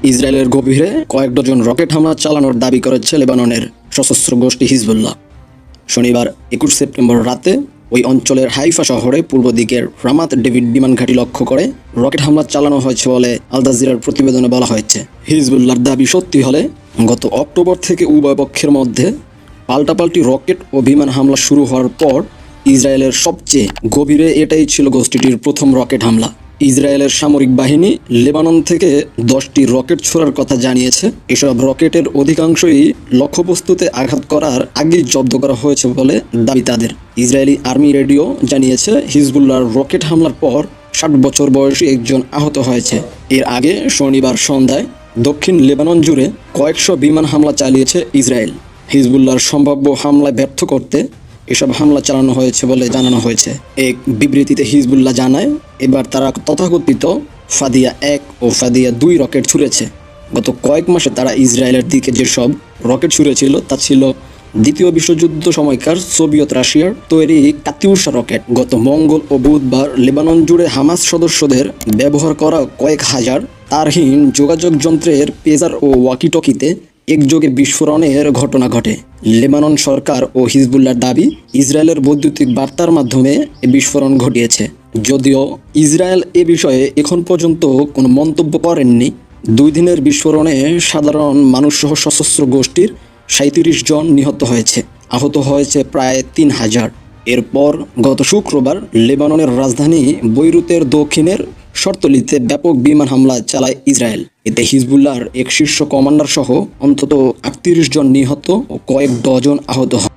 ইসরায়েলের গভীরে কয়েক ডজন রকেট হামলা চালানোর দাবি করেছে লেবাননের সশস্ত্র গোষ্ঠী হিজবুল্লাহ। শনিবার 21 সেপ্টেম্বর রাতে ওই অঞ্চলের হাইফা শহরে পূর্ব দিকের রামাত ডেভিড বিমান ঘাঁটি লক্ষ্য করে রকেট হামলা চালানো হয়েছে বলে আল জাজিরার প্রতিবেদনে বলা হয়েছে। হিজবুল্লাহর দাবি সত্যি হলে গত অক্টোবর থেকে উভয় পক্ষের মধ্যে পাল্টাপাল্টি রকেট ও বিমান হামলা শুরু হওয়ার পর ইসরায়েলের সবচেয়ে গভীরে এটাই ছিল গোষ্ঠীটির প্রথম রকেট হামলা। ইসরায়েলের সামরিক বাহিনী লেবানন থেকে 10টি রকেট ছোড়ার কথা জানিয়েছে। এসব রকেটের অধিকাংশই লক্ষ্যবস্তুতে আঘাত করার আগেই জব্দ করা হয়েছে বলে দাবি তাদের। ইসরায়েলি আর্মি রেডিও জানিয়েছে হিজবুল্লাহর রকেট হামলার পর 60 বছর বয়সী একজন আহত হয়েছে। এর আগে শনিবার সন্ধ্যায় দক্ষিণ লেবানন জুড়ে কয়েকশো বিমান হামলা চালিয়েছে ইসরায়েল। হিজবুল্লাহর সম্ভাব্য হামলায় ব্যর্থ করতে এসব হামলা চালানো হয়েছে বলে জানানো হয়েছে। এক বিবৃতিতে হিজবুল্লাহ জানায় এবার তারা তথাকথিত ফাদিয়া 1 ও ফাদিয়া 2 রকেট ছুঁড়েছে। গত কয়েক মাসে তারা ইসরায়েলের দিকে যেসব রকেট ছুঁড়েছিল তা ছিল দ্বিতীয় বিশ্বযুদ্ধ সময়কার সোভিয়েত রাশিয়ার তৈরি কাতিউশা রকেট। গত মঙ্গল ও বুধবার লেবানন জুড়ে হামাস সদস্যদের ব্যবহার করা কয়েক হাজার তারহীন যোগাযোগ যন্ত্রের পেজার ও ওয়াকিটকিতে একযোগে বিস্ফোরণের ঘটনা ঘটে। লেবানন সরকার ও হিজবুল্লাহর দাবি ইসরায়েলের বৈদ্যুতিক বার্তার মাধ্যমে এ বিস্ফোরণ ঘটিয়েছে। যদিও ইসরায়েল এ বিষয়ে এখন পর্যন্ত কোনো মন্তব্য করেননি। 2 দিনের বিস্ফোরণে সাধারণ মানুষসহ সশস্ত্র গোষ্ঠীর 37 জন নিহত হয়েছে, আহত হয়েছে প্রায় 3000। এরপর গত শুক্রবার লেবাননের রাজধানী বৈরুতের দক্ষিণের শর্তলিতে ব্যাপক বিমান হামলা চালায় ইসরায়েল। এতে হিজবুল্লাহর এক শীর্ষ কমান্ডার সহ অন্তত 38 জন নিহত ও কয়েক ডজন আহত হয়।